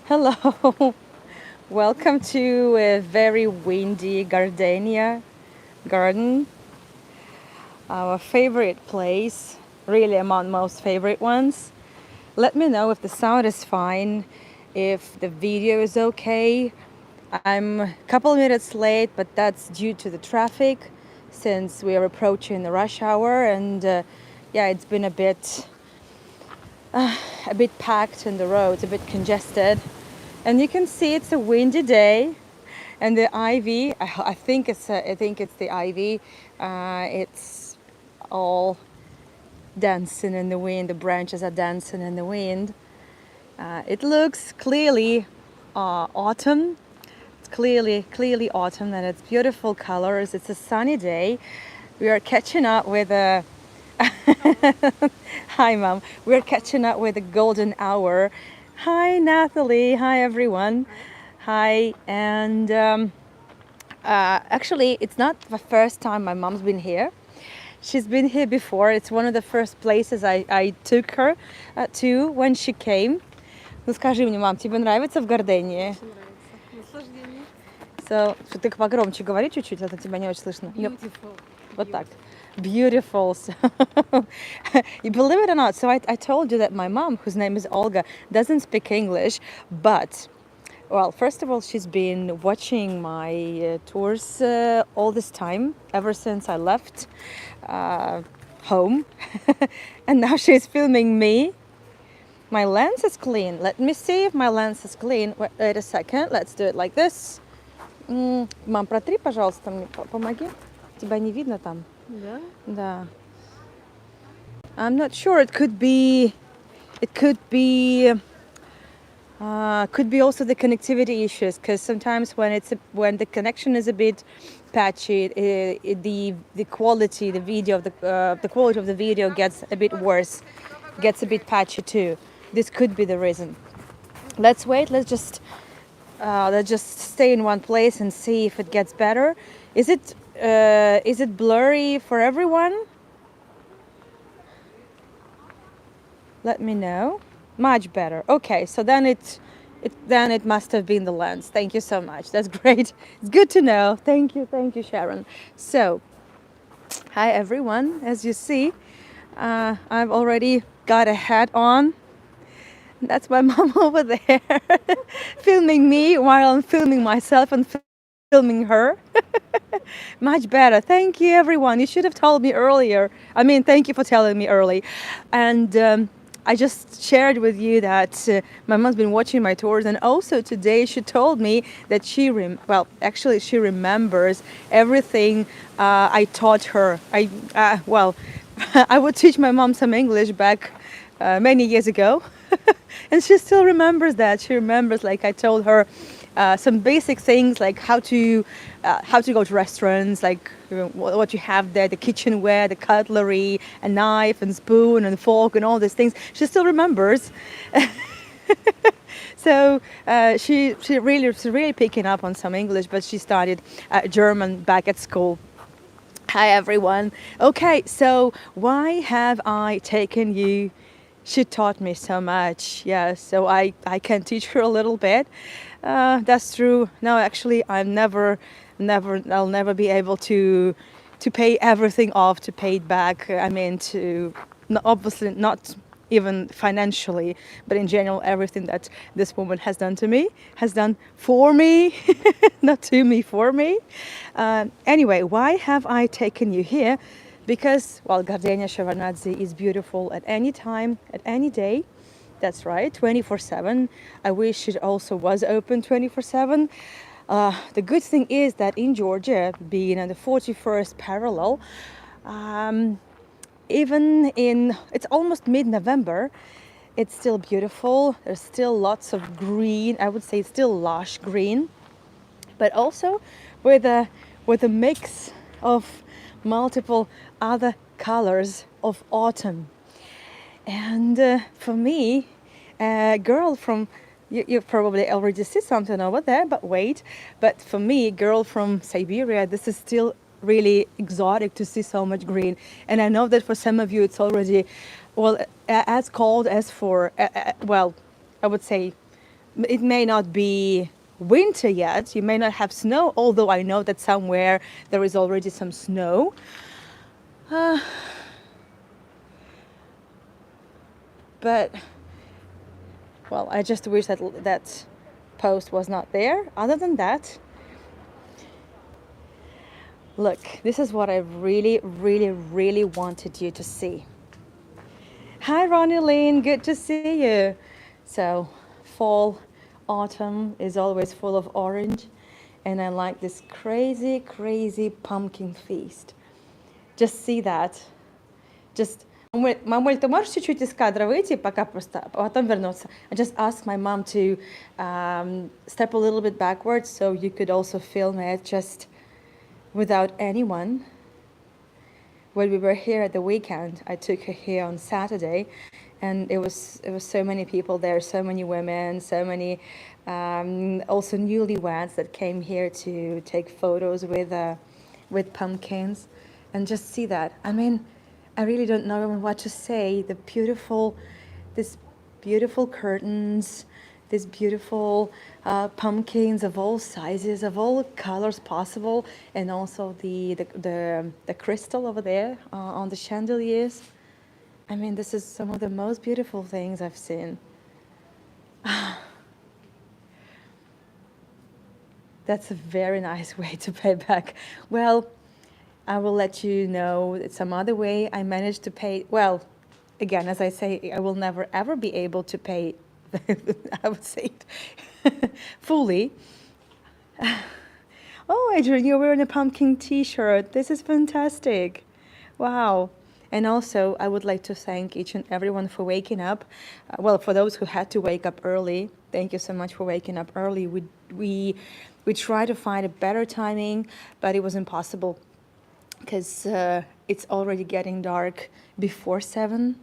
Hello, welcome to a very windy Gardenia garden, our favorite place, really among most favorite ones. Let me know if the sound is fine, if the video is okay. I'm a couple minutes late, but that's due to the traffic since we are approaching the rush hour and yeah, it's been a bit packed in the roads, a bit congested. And you can see it's a windy day, and the ivy. I think it's the ivy. It's all dancing in the wind. The branches are dancing in the wind. It looks clearly autumn. It's clearly autumn, and it's beautiful colors. It's a sunny day. We are catching up with a Hi, Mom. We're catching up with the golden hour. Hi, Nathalie. Hi, everyone. Hi. And actually, it's not the first time my mom's been here. She's been here before. It's one of the first places I took her to when she came. Ну скажи мне, мам, тебе нравится в Гардении? Очень нравится. Наслаждение. So, ты погромче говори чуть-чуть, а то тебя не очень слышно. Beautiful. Вот так. Beautiful. So, you believe it or not, so I told you that my mom, whose name is Olga, doesn't speak English, but, well, first of all, she's been watching my tours all this time, ever since I left home. And now she's filming me. My lens is clean. Let me see if my lens is clean. Wait a second. Let's do it like this. Мам, протри, пожалуйста, мне помоги. Тебя не видно там? Да? Да. I'm not sure. It could be also the connectivity issues, because sometimes when the connection is a bit patchy, the quality the quality of the video gets a bit worse, gets a bit patchy too. This could be the reason. Let's wait. Let's just stay in one place and see if it gets better. Is it blurry for everyone? Let me know. Much better. Okay, so then it must have been the lens. Thank you so much. That's great. It's good to know. Thank you, Sharon. So, hi everyone. As you see, I've already got a hat on. That's my mom over there filming me while I'm filming myself and filming her. Much better. Thank you, everyone. You should have told me earlier. I mean, thank you for telling me early. And I just shared with you that my mom's been watching my tours, and also today she told me that she remembers everything I taught her. I would teach my mom some English back many years ago, and she still remembers that. She remembers, like, I told her some basic things, like how to go to restaurants, like what you have there, the kitchenware, the cutlery, a knife and spoon and fork and all these things. She still remembers. So she's really picking up on some English, but she studied German back at school. Hi everyone. Okay, so why have I taken you? She taught me so much. Yeah, so I can teach her a little bit. That's true. No, actually, I'll never be able to pay everything off, to pay it back. I mean, obviously not even financially, but in general, everything that this woman has done to me, has done for me, not to me, for me. Anyway, why have I taken you here? Because, well, Gardenia Shevardnadze is beautiful at any time, at any day. That's right, 24/7. I wish it also was open 24/7. The good thing is that in Georgia, being in the 41st parallel, it's almost mid-November, it's still beautiful. There's still lots of green. I would say still lush green, but also with a mix of multiple other colors of autumn. And for me, a girl from, you probably already see something over there, but wait. But for me, a girl from Siberia, this is still really exotic to see so much green. And I know that for some of you, it's already, well, as cold as for, well, I would say It may not be winter yet. You may not have snow, although I know that somewhere there is already some snow. Uh, but well, I just wish that that post was not there. Other than that, look, this is what I really, really, really wanted you to see. Hi, Ronnie Lynn, good to see you. So, fall, autumn is always full of orange, and I like this crazy, crazy pumpkin feast. Just see that. Just, Мамуль, ты можешь чуть-чуть из кадра выйти, пока просто, а потом вернуться? I just asked my mom to step a little bit backwards so you could also film it just without anyone. When we were here at the weekend, I took her here on Saturday, and it was so many people there, so many women, so many also newlyweds that came here to take photos with pumpkins, and just see that. I mean, I really don't know even what to say. This beautiful curtains, these beautiful pumpkins of all sizes, of all colors possible, and also the crystal over there on the chandeliers. I mean, this is some of the most beautiful things I've seen. That's a very nice way to pay back. Well, I will let you know some other way I managed to pay. Well, again, as I say, I will never ever be able to pay, I would say it fully. Oh, Adrian, you're wearing a pumpkin t-shirt. This is fantastic. Wow. And also, I would like to thank each and everyone for waking up. Well, for those who had to wake up early, thank you so much for waking up early. We tried to find a better timing, but it was impossible because it's already getting dark before 7,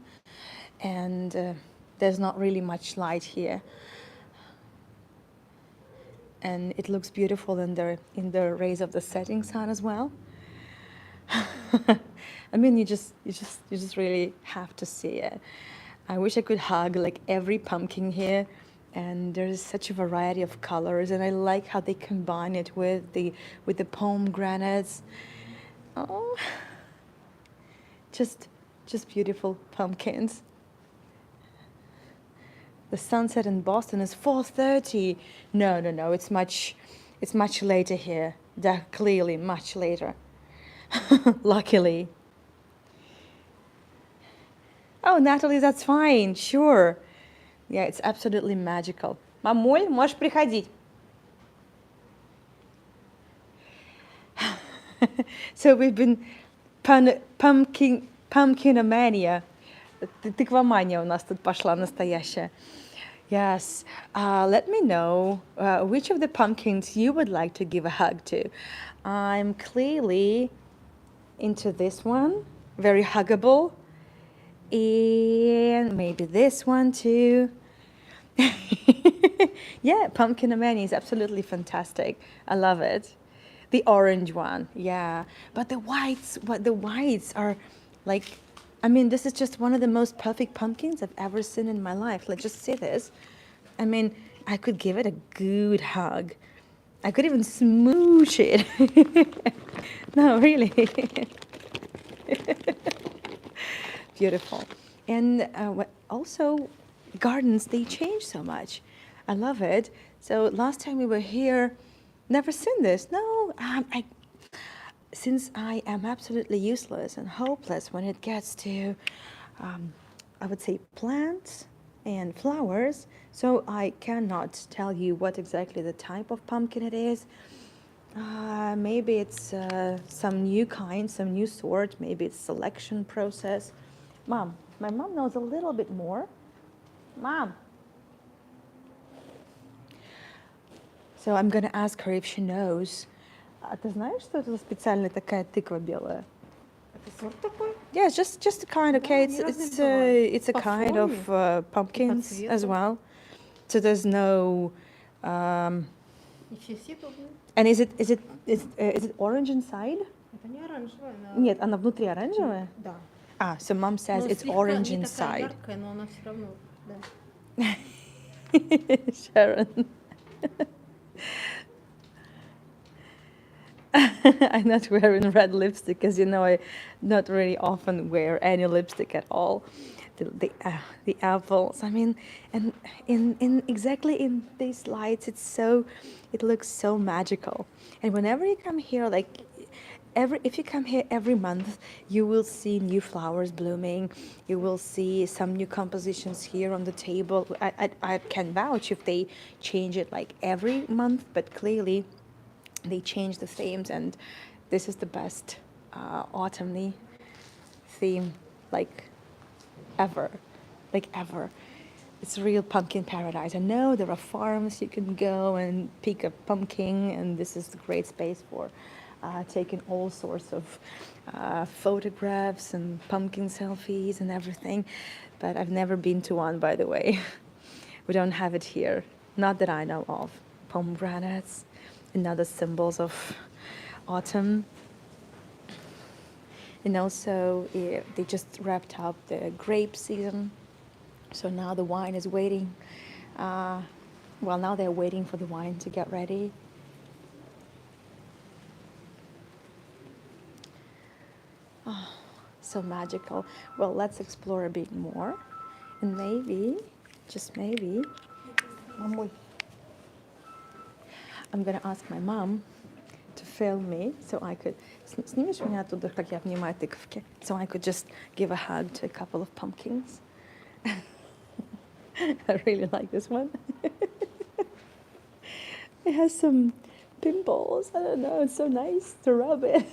and there's not really much light here. And it looks beautiful in the rays of the setting sun as well. I mean, you just really have to see it. I wish I could hug like every pumpkin here, and there's such a variety of colors, and I like how they combine it with the pomegranates. Oh, just beautiful pumpkins. The sunset in Boston is 4:30. No, it's much later here. Clearly much later. Luckily. Oh, Natalie, that's fine. Sure. Yeah, it's absolutely magical. Мамуль, можешь приходить. So we've been pumpkinomania. Тыквомания у нас тут пошла настоящая. Yes. Let me know which of the pumpkins you would like to give a hug to. I'm clearly into this one. Very huggable. And maybe this one too. Yeah, pumpkinomania is absolutely fantastic. I love it. The orange one, yeah. But the whites are like, I mean, this is just one of the most perfect pumpkins I've ever seen in my life. Let's just say this. I mean, I could give it a good hug. I could even smooch it. No, really. Beautiful. And also, gardens, they change so much. I love it. So last time we were here, never seen this. No, since I am absolutely useless and hopeless when it gets to, I would say, plants and flowers, so I cannot tell you what exactly the type of pumpkin it is. Maybe it's some new kind, some new sort. Maybe it's selection process. Mom, my mom knows a little bit more. Mom. So I'm gonna ask her if she knows. А ты знаешь, что это за специальная такая тыква белая? Это сорт такой? Yeah, it's just a kind. Okay, Да, it's a По kind форме of pumpkins цвету. as well. So there's no. Ничего себе подобное. And is it orange inside? Это не оранжевая, она... Нет, она внутри оранжевая. Да. So mom says Но it's слегка orange не такая inside. яркая, но она все равно, да. Sharon. I'm not wearing red lipstick because you know I not really often wear any lipstick at all. The apples. I mean, and in exactly in these lights, it looks so magical. And whenever you come here, like every if you come here every month, you will see new flowers blooming. You will see some new compositions here on the table. I can vouch if they change it like every month, but clearly they change the themes, and this is the best autumny theme like ever, like ever. It's a real pumpkin paradise. I know there are farms you can go and pick a pumpkin, and this is a great space for taking all sorts of photographs and pumpkin selfies and everything. But I've never been to one, by the way. We don't have it here, not that I know of. Pomegranates and other symbols of autumn. And also, they just wrapped up the grape season. So now the wine is waiting. Well, now they're waiting for the wine to get ready. Oh, so magical. Well, let's explore a bit more. And maybe, just maybe, I'm gonna ask my mom to film me so I could снимешь меня оттуда, как я обнимаю тыковки, so I could just give a hug to a couple of pumpkins. I really like this one. It has some pimples. I don't know. It's so nice to rub it.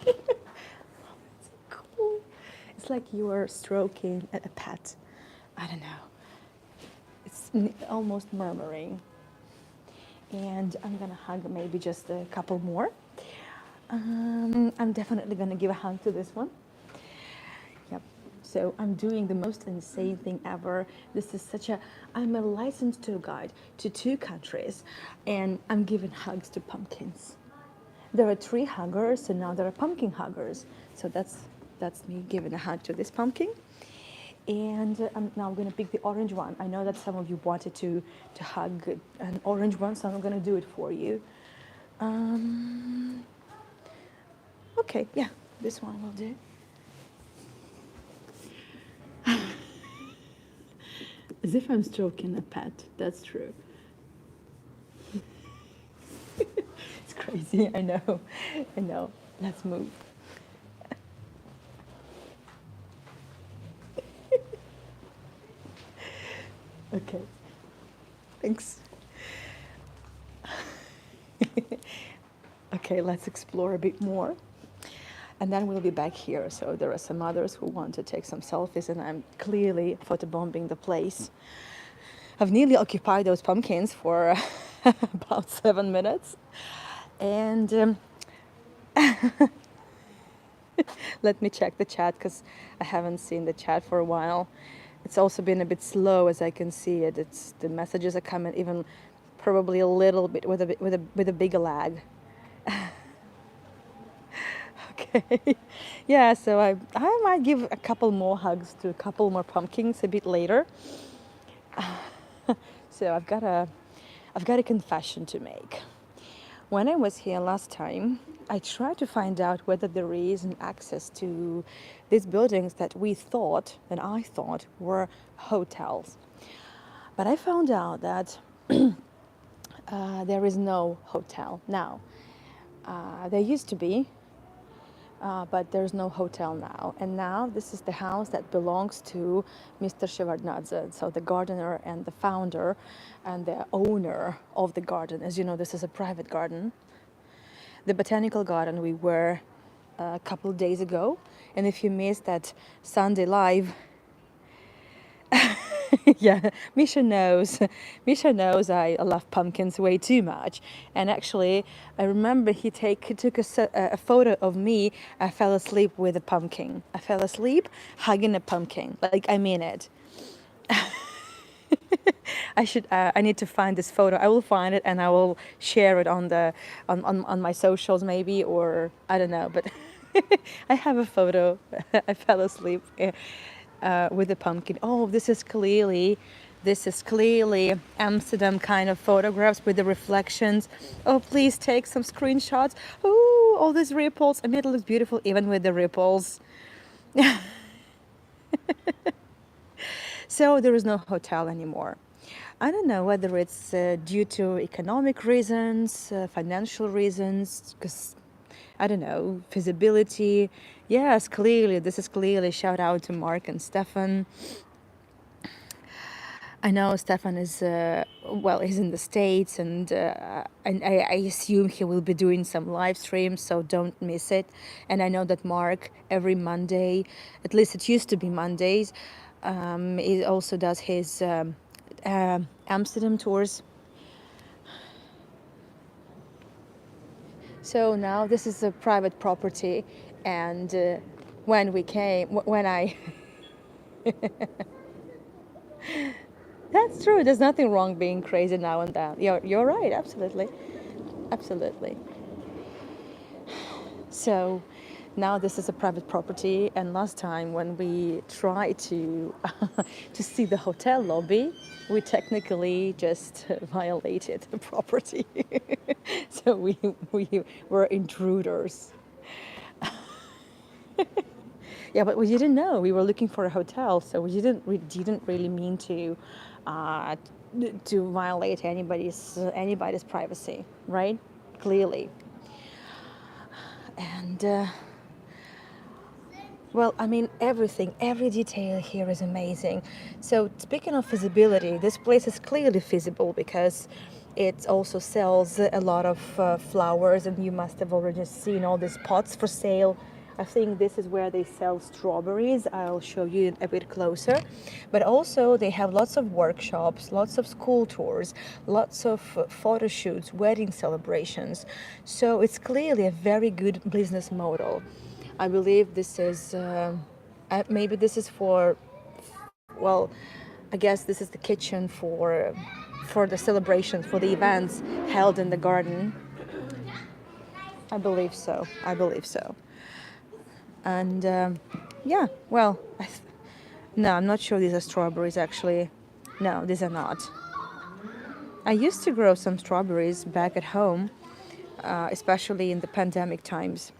It's cool. It's like you are stroking a pet. I don't know. It's almost murmuring. And I'm gonna hug maybe just a couple more. I'm definitely gonna give a hug to this one. Yep. So I'm doing the most insane thing ever. This is I'm a licensed tour guide to 2 countries, and I'm giving hugs to pumpkins. There are tree huggers, and now there are pumpkin huggers. So that's me giving a hug to this pumpkin. And I'm now going to pick the orange one. I know that some of you wanted to hug an orange one, so I'm going to do it for you. Okay, yeah, this one will do. As if I'm stroking a pet, that's true. It's crazy, I know. Let's move. Okay, thanks. Okay, let's explore a bit more. And then we'll be back here. So there are some others who want to take some selfies, and I'm clearly photobombing the place. I've nearly occupied those pumpkins for about 7 minutes. And let me check the chat because I haven't seen the chat for a while. It's also been a bit slow, as I can see it. The messages are coming even probably a little bit with a bigger lag. Okay. Yeah, so I might give a couple more hugs to a couple more pumpkins a bit later. So I've got a confession to make. When I was here last time, I tried to find out whether there is an access to these buildings that we thought, and I thought, were hotels. But I found out that there is no hotel now. There used to be, but there's no hotel now. And now this is the house that belongs to Mr. Shevardnadze, so the gardener and the founder and the owner of the garden. As you know, this is a private garden. The botanical garden we were a couple of days ago. And if you missed that Sunday live, yeah, Misha knows. Misha knows I love pumpkins way too much. And actually, I remember he took a photo of me. I fell asleep with a pumpkin. I fell asleep hugging a pumpkin. Like, I mean it. I need to find this photo. I will find it and I will share it on my socials maybe, or I don't know. But I have a photo. I fell asleep with a pumpkin. Oh, this is clearly This is clearly Amsterdam kind of photographs with the reflections. Oh, please take some screenshots. Ooh, all these ripples. I mean, it looks beautiful even with the ripples. So there is no hotel anymore. I don't know whether it's due to economic reasons, financial reasons, because I don't know, feasibility. Yes, clearly, this is clearly shout out to Mark and Stefan. I know Stefan is, well, he's in the States, and I assume he will be doing some live streams, so don't miss it. And I know that Mark, every Monday, at least it used to be Mondays, he also does his Amsterdam tours. So now this is a private property, and when we came, when I That's true. There's nothing wrong being crazy now and then. You're right. Absolutely, absolutely. So now this is a private property, and last time when we tried to to see the hotel lobby, we technically just violated the property. So we were intruders. Yeah, but we didn't know. We were looking for a hotel, so we didn't really mean uh, to violate anybody's privacy, right? Clearly, and well, I mean, everything, every detail here is amazing. So speaking of feasibility, this place is clearly feasible because it also sells a lot of flowers, and you must have already seen all these pots for sale. I think this is where they sell strawberries. I'll show you a bit closer. But also they have lots of workshops, lots of school tours, lots of photo shoots, wedding celebrations. So it's clearly a very good business model. I believe this is maybe this is for, well, I guess this is the kitchen for the celebrations, for the events held in the garden. I believe so. I believe so. And yeah, well, no, I'm not sure these are strawberries actually. No, these are not. I used to grow some strawberries back at home, especially in the pandemic times.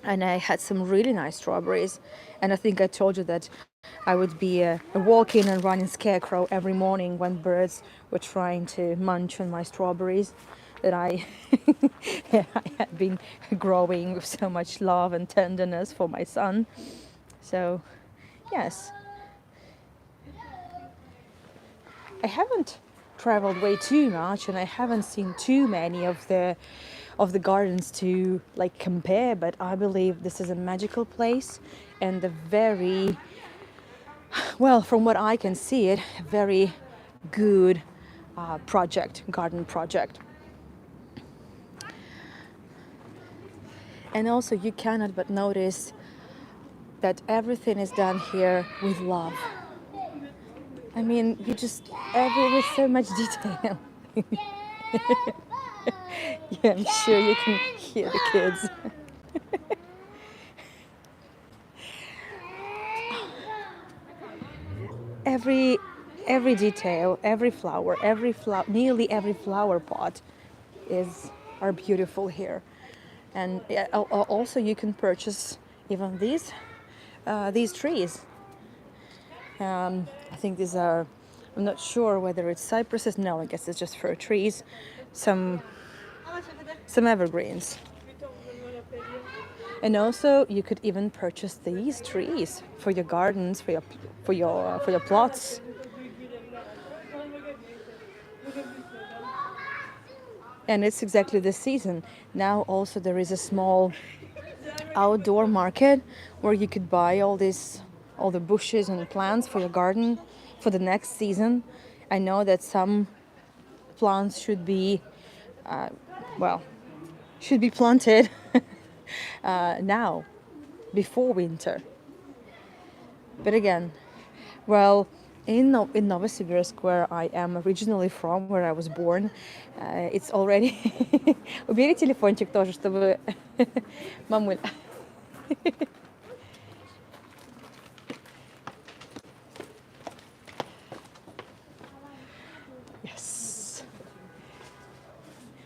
And I had some really nice strawberries. And I think I told you that I would be a walking and running scarecrow every morning when birds were trying to munch on my strawberries that I, I had been growing with so much love and tenderness for my son. So, yes, I haven't traveled way too much, and I haven't seen too many of the gardens to like compare, but I believe this is a magical place and a very, well, from what I can see it, very good garden project. And also you cannot but notice that everything is done here with love. I mean, you just, with so much detail. Yeah, I'm sure you can hear the kids. every every detail, nearly every flower pot is are beautiful here. And also you can purchase even these trees. I think these are, I'm not sure whether it's cypresses. No, I guess it's just fir trees. Some evergreens. And also you could even purchase these trees for your gardens, for your plots. And it's exactly the season. Now also there is a small outdoor market where you could buy all the bushes and plants for your garden for the next season. I know that some plants should be, well, should be planted now, before winter. But again, well, in Novosibirsk, where I am originally from, where I was born, it's already... Убери телефончик тоже, чтобы... Мамуль. Yes.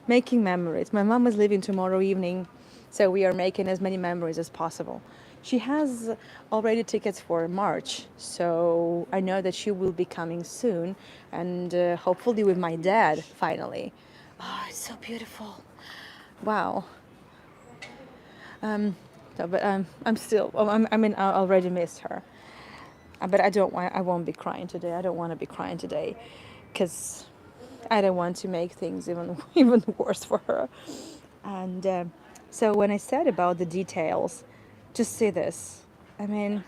Making memories. My mom is leaving tomorrow evening, so we are making as many memories as possible. She has already tickets for March, so I know that she will be coming soon, and hopefully with my dad finally. Oh, it's so beautiful. Wow. So, but I'm still. I mean, I already missed her. But I don't want. I won't be crying today. I don't want to be crying today, because I don't want to make things even even worse for her. And so when I said about the details, just see this. I mean,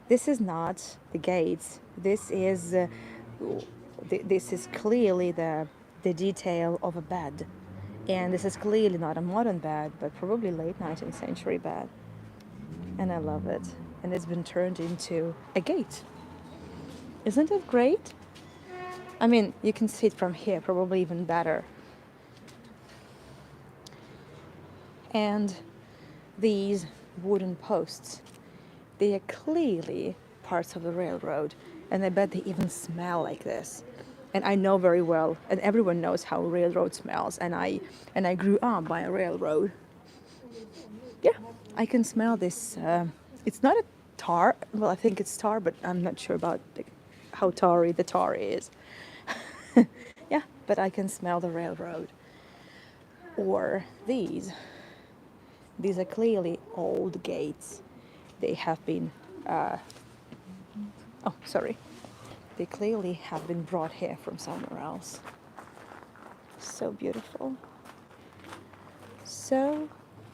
this is not the gates. This is clearly the detail of a bed, and this is clearly not a modern bed, but probably late 19th century bed. And I love it. And it's been turned into a gate. Isn't it great? I mean, you can see it from here, probably even better. And these wooden posts, they are clearly parts of the railroad. And I bet they even smell like this. And I know very well, and everyone knows how a railroad smells. And I grew up by a railroad. Yeah, I can smell this. It's not a tar. Well, I think it's tar, but I'm not sure about how tarry the tar is. Yeah, but I can smell the railroad. Or these. These are clearly old gates. They have been. Oh, sorry. They clearly have been brought here from somewhere else. So beautiful. So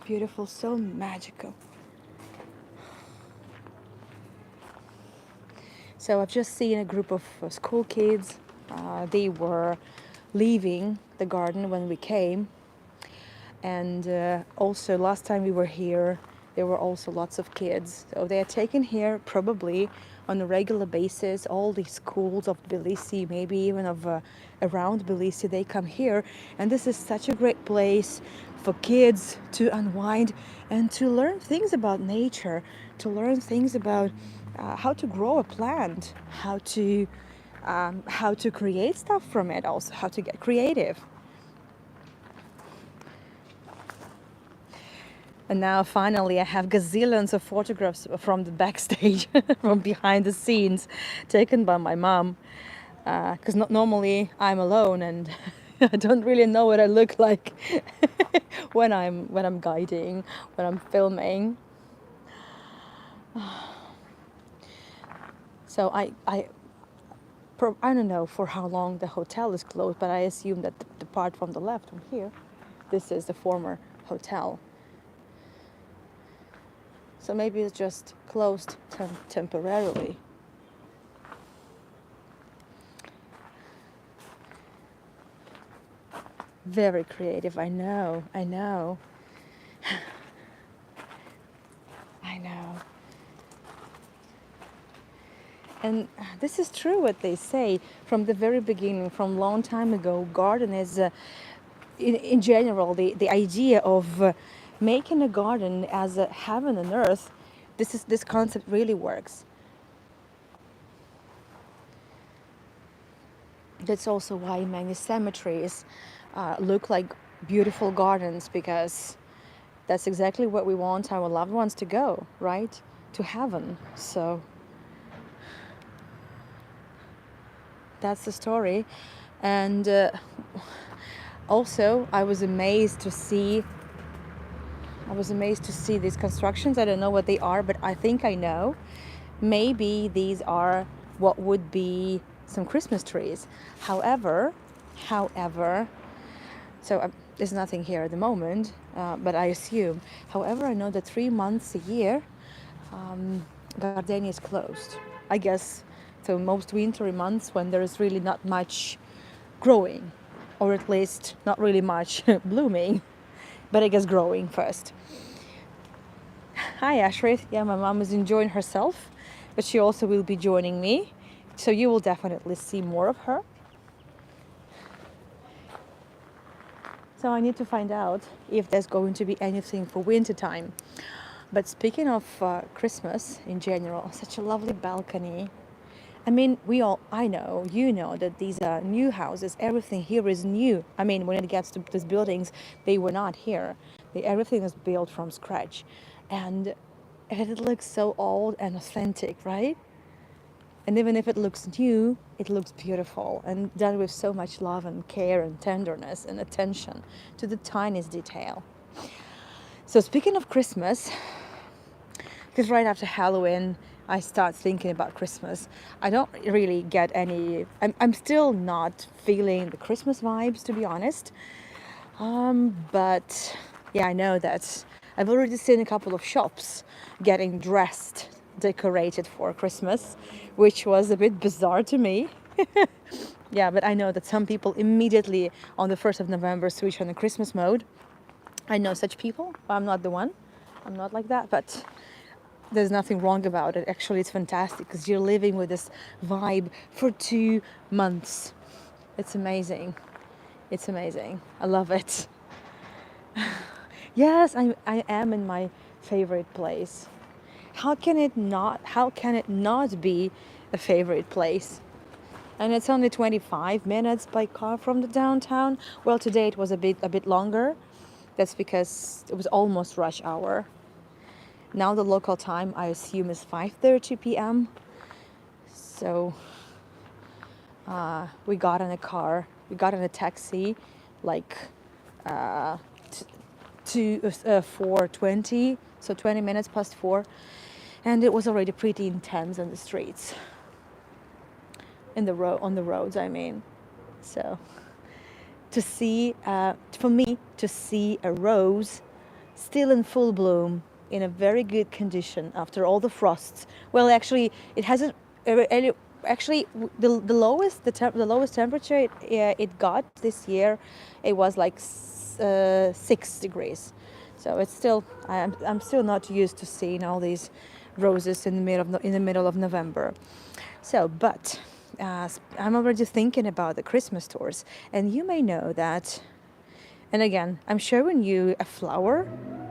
beautiful, so magical. So I've just seen a group of school kids. They were leaving the garden when we came. And also last time we were here, there were also lots of kids. So they are taken here probably on a regular basis. All the schools of Tbilisi, maybe even of around Tbilisi, they come here. And this is such a great place for kids to unwind and to learn things about nature, to learn things about how to grow a plant, how to create stuff from it, also how to get creative. And now finally I have gazillions of photographs from the backstage, from behind the scenes, taken by my mom. Because not normally I'm alone and I don't really know what I look like when I'm guiding, when I'm filming. So I don't know for how long the hotel is closed, but I assume that the part from the left, from here, this is the former hotel. So maybe it's just closed temporarily. Very creative, I know. I know. And this is true what they say from the very beginning, from long time ago. Garden is, in general, the idea of making a garden as a heaven and earth. This concept really works. That's also why many cemeteries look like beautiful gardens, because that's exactly what we want our loved ones to go, right? To heaven. So that's the story. And also I was amazed to see these constructions. I don't know what they are, but I think I know. Maybe these are what would be some Christmas trees. However, so there's nothing here at the moment, but I assume. However, I know that 3 months a year, Gardenia is closed. I guess so most wintry months when there is really not much growing, or at least not really much blooming, but I guess growing first. Hi Ashrit. Yeah, my mom is enjoying herself, but she also will be joining me, so you will definitely see more of her. So I need to find out if there's going to be anything for winter time. But speaking of Christmas in general, such a lovely balcony. I mean, I know, you know that these are new houses. Everything here is new. I mean, when it gets to these buildings, they were not here. Everything is built from scratch. And it looks so old and authentic, right? And even if it looks new, it looks beautiful and done with so much love and care and tenderness and attention to the tiniest detail. So speaking of Christmas, because right after Halloween, I start thinking about Christmas. I don't really get any. I'm still not feeling the Christmas vibes, to be honest. But yeah, I know that I've already seen a couple of shops getting dressed, decorated for Christmas, which was a bit bizarre to me. Yeah, but I know that some people immediately on the 1st of November switch on the Christmas mode. I know such people. I'm not the one. I'm not like that, but there's nothing wrong about it. Actually, it's fantastic because you're living with this vibe for 2 months. It's amazing. It's amazing. I love it. Yes, I am in my favorite place. How can it not be a favorite place? And it's only 25 minutes by car from the downtown. Well, today it was a bit longer. That's because it was almost rush hour. Now the local time, I assume, is 5:30 p.m. So we got in a car, we got in a taxi, like to 4:20, so 20 minutes past 4, and it was already pretty intense on the streets, on the roads. I mean, so to see, for me, to see a rose still in full bloom in a very good condition after all the frosts. Well, actually, it hasn't. Actually, the lowest the lowest temperature it got this year, it was like 6 degrees. So it's still I'm still not used to seeing all these roses in the middle of November. So, but I'm already thinking about the Christmas stores, and you may know that. And again, I'm showing you a flower,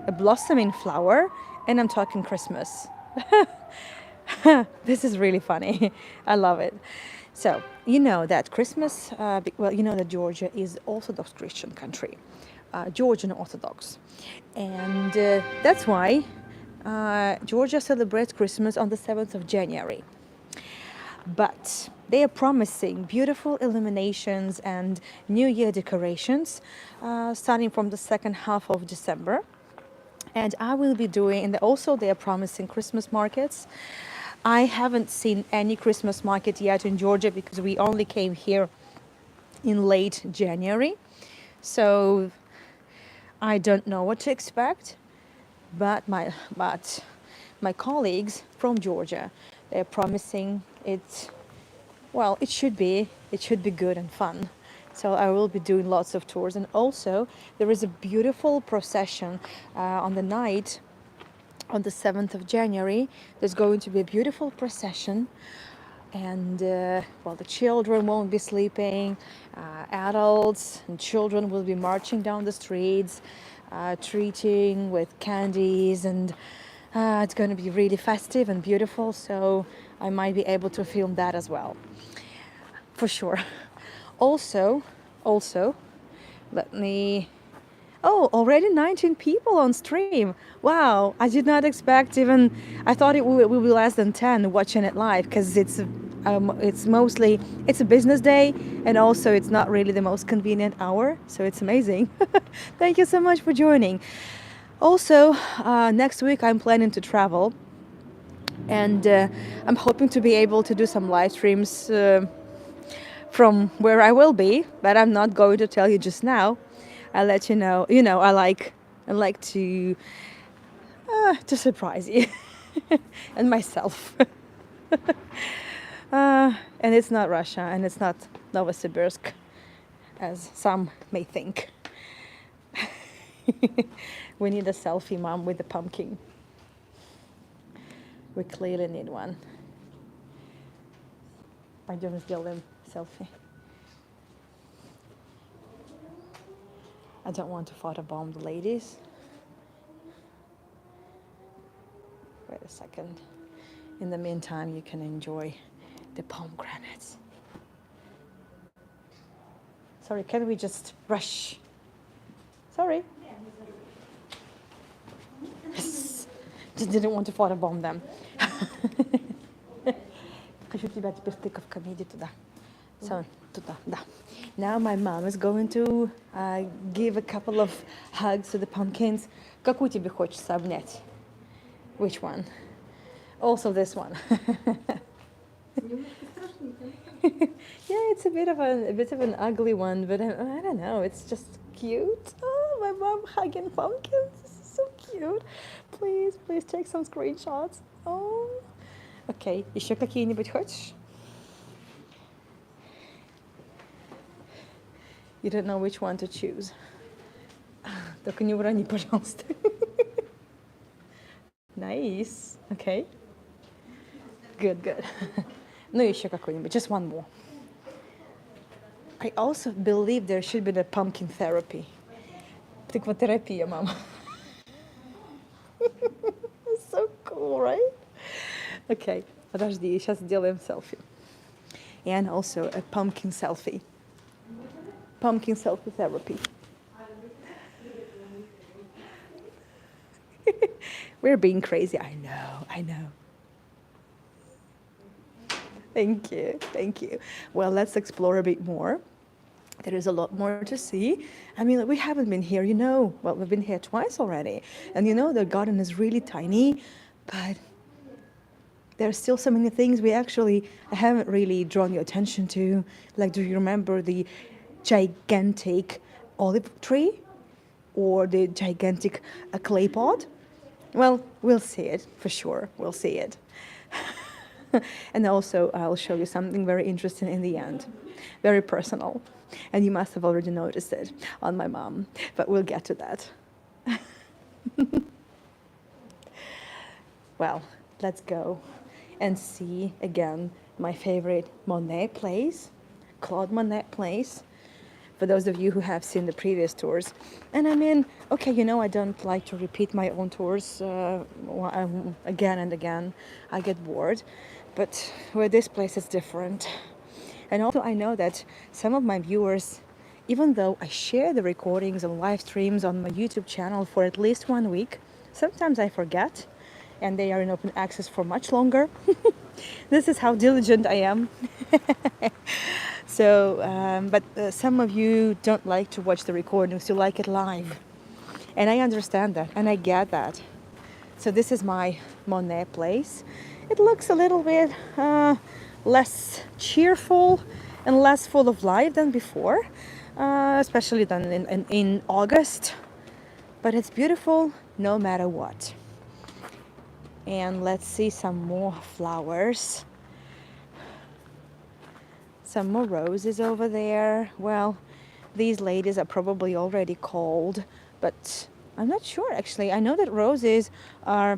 a blossoming flower, and I'm talking Christmas. This is really funny. I love it. So, you know that Christmas, well, you know that Georgia is Orthodox Christian country, Georgian Orthodox. And that's why Georgia celebrates Christmas on the 7th of January. But they are promising beautiful illuminations and New Year decorations starting from the second half of December. And I will be doing, and also they are promising Christmas markets. I haven't seen any Christmas market yet in Georgia because we only came here in late January. So I don't know what to expect, but my colleagues from Georgia, they're promising it. Well, it should be good and fun. So I will be doing lots of tours, and also there is a beautiful procession on the night on the 7th of January. There's going to be a beautiful procession, and well, the children won't be sleeping. Adults and children will be marching down the streets, treating with candies, and it's going to be really festive and beautiful. So I might be able to film that as well, for sure. Also, let me. Oh, already 19 people on stream. Wow, I did not expect even. I thought it would be less than 10 watching it live because it's mostly it's a business day, and also it's not really the most convenient hour. So it's amazing. Thank you so much for joining. Also, next week I'm planning to travel, and I'm hoping to be able to do some live streams from where I will be, but I'm not going to tell you just now. I'll let you know. You know, I like to surprise you and myself. And it's not Russia, and it's not Novosibirsk, as some may think. We need a selfie, Mom, with the pumpkin. We clearly need one. Пойдем сделаем selfie. I don't want to photobomb the ladies. Wait a second. In the meantime, you can enjoy the pomegranates. Sorry, can we just rush? Sorry. Yes. Just didn't want to photobomb them. Хочу тебя теперь тыковками, иди туда. So, туда, да. Now my mom is going to give a couple of hugs to the pumpkins. Какую тебе хочется обнять? Which one? Also this one. Yeah, it's a bit of an ugly one, but I don't know. It's just cute. Oh, my mom hugging pumpkins. This is so cute. Please take some screenshots. Oh. Okay. Еще какие-нибудь хочешь? You don't know which one to choose. Только не урони, пожалуйста. Nice. Okay. Good. Ну, еще какой-нибудь. Just one more. I also believe there should be the pumpkin therapy. Тыквотерапия, мама. So cool, right? Okay. Подожди, сейчас сделаем селфи. And also a pumpkin selfie. Pumpkin selfie therapy. We're being crazy. I know. Thank you. Well, let's explore a bit more. There is a lot more to see. I mean, we haven't been here, well, we've been here twice already. And the garden is really tiny, but there are still so many things I haven't really drawn your attention to. Like, do you remember the gigantic olive tree? Or the gigantic clay pot? Well, we'll see it, for sure. We'll see it. And also, I'll show you something very interesting in the end. Very personal. And you must have already noticed it on my mom. But we'll get to that. Well, let's go and see again my favorite Monet place, Claude Monet place. For those of you who have seen the previous tours. And I mean, okay, I don't like to repeat my own tours again and again. I get bored. But where this place is different. And also I know that some of my viewers, even though I share the recordings and live streams on my YouTube channel for at least 1 week, sometimes I forget and they are in open access for much longer. This is how diligent I am. So, but some of you don't like to watch the recordings, you like it live. And I understand that, and I get that. So this is my Monet place. It looks a little bit less cheerful and less full of life than before, especially than in August. But it's beautiful no matter what. And let's see some more flowers. Some more roses over there. Well, these ladies are probably already cold, but I'm not sure actually. I know that roses are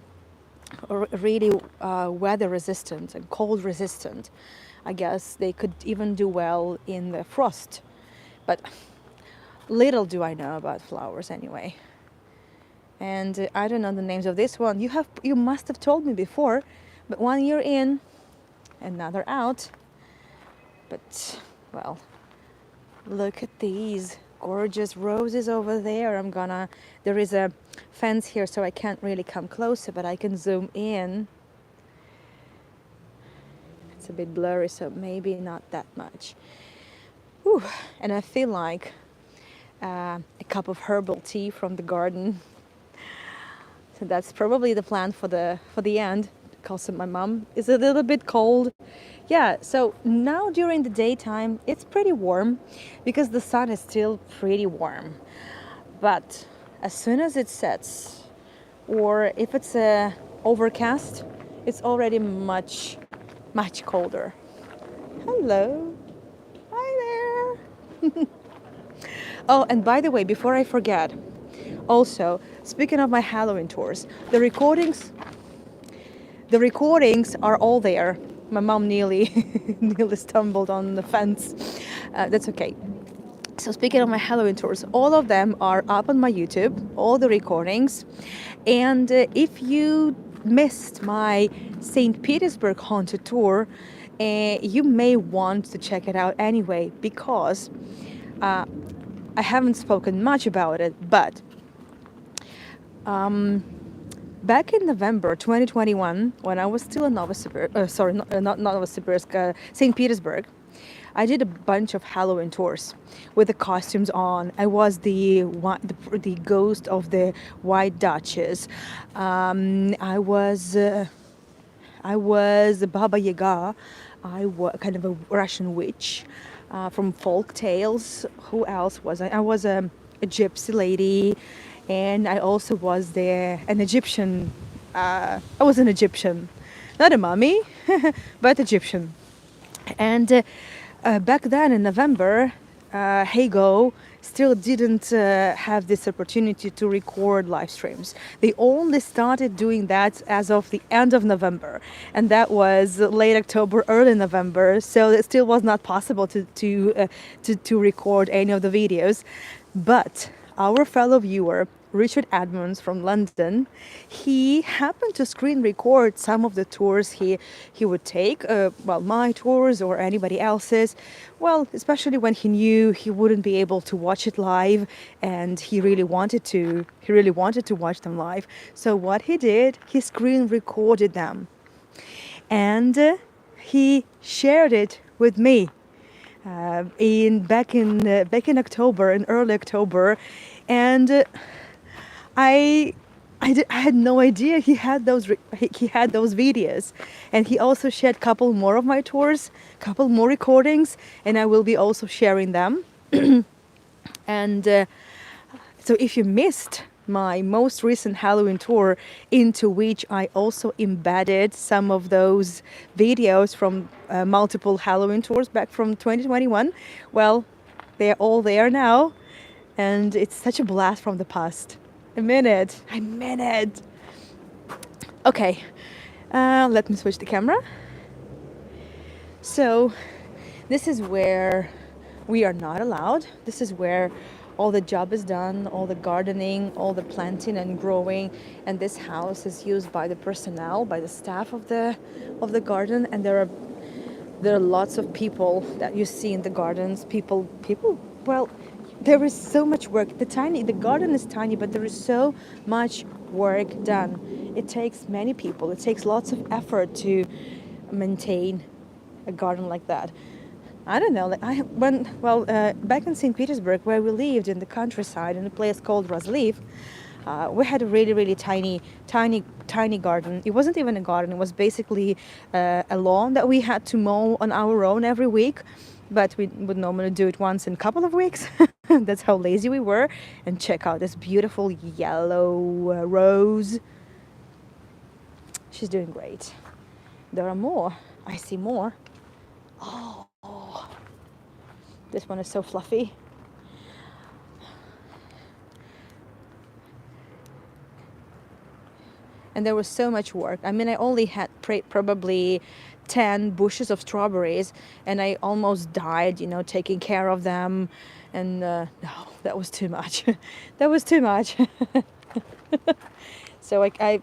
really weather resistant and cold resistant. I guess they could even do well in the frost. But little do I know about flowers anyway. And I don't know the names of this one. You must have told me before, but 1 year in, another out. But, well, look at these gorgeous roses over there. There is a fence here, so I can't really come closer, but I can zoom in. It's a bit blurry, so maybe not that much. Whew. And I feel like a cup of herbal tea from the garden. So that's probably the plan for the end, because my mom is a little bit cold. Yeah, so now during the daytime, it's pretty warm because the sun is still pretty warm. But as soon as it sets, or if it's overcast, it's already much colder. Hello. Hi there. Oh, and by the way, before I forget, also, speaking of my Halloween tours, the recordings are all there. My mom nearly stumbled on the fence. That's okay. So speaking of my Halloween tours, all of them are up on my YouTube, all the recordings. And if you missed my St. Petersburg haunted tour, You may want to check it out anyway because uh, I haven't spoken much about it, but back in November 2021, when I was still in Novosibirsk, sorry, not Novosibirsk, St. Petersburg, I did a bunch of Halloween tours with the costumes on. I was the ghost of the White Duchess. I was Baba Yaga. I was kind of a Russian witch from folk tales. Who else was I? I was a gypsy lady, and I also was an Egyptian. I was an Egyptian, not a mummy, but Egyptian. And back then in November, Hago still didn't have this opportunity to record live streams. They only started doing that as of the end of November, and that was late October, early November. So it still was not possible to record any of the videos. But our fellow viewer, Richard Edmonds from London, he happened to screen record some of the tours he would take, well, my tours or anybody else's. Well, especially when he knew he wouldn't be able to watch it live, and he really wanted to. He really wanted to watch them live. So what he did, he screen recorded them, and he shared it with me back in October, in early October, and I had no idea he had those videos, and he also shared a couple more of my tours, couple more recordings, and I will be also sharing them. And so if you missed my most recent Halloween tour, into which I also embedded some of those videos from multiple Halloween tours back from 2021, well, they're all there now, and it's such a blast from the past. I mean it. I mean it. Okay, let me switch the camera. So, this is where we are not allowed. This is where all the job is done, all the gardening, all the planting and growing, and this house is used by the personnel, by the staff of the garden, and there are lots of people that you see in the gardens. People. Well, there is so much work. The garden is tiny, but there is so much work done. It takes many people. It takes lots of effort to maintain a garden like that. I don't know. Back in St. Petersburg, where we lived in the countryside, in a place called Razliv, we had a really, really tiny garden. It wasn't even a garden. It was basically a lawn that we had to mow on our own every week. But we would normally do it once in a couple of weeks. That's how lazy we were. And check out this beautiful yellow rose. She's doing great. There are more. I see more. Oh, this one is so fluffy. And there was so much work. I mean, I only had probably 10 bushes of strawberries, and I almost died, taking care of them. And no, that was too much. That was too much. So I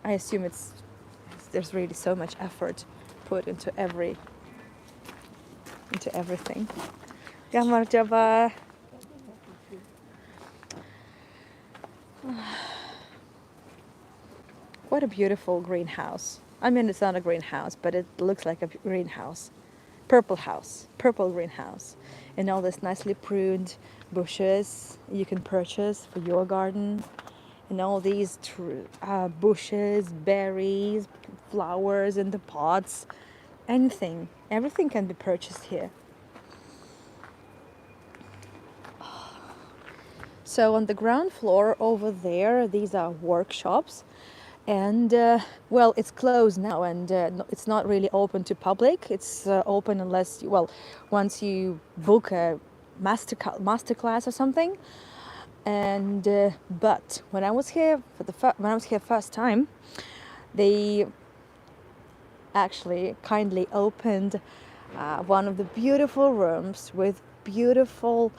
assume there's really so much effort put into everything. Gamarjava. What a beautiful greenhouse. I mean, it's not a greenhouse, but it looks like a greenhouse. Purple greenhouse. And all this nicely pruned bushes you can purchase for your garden. And all these bushes, berries, flowers in the pots. Everything can be purchased here. So on the ground floor over there, these are workshops. And it's closed now, and it's not really open to public. It's open unless once you book a master class or something. And but when I was here first time, they actually kindly opened one of the beautiful rooms with beautiful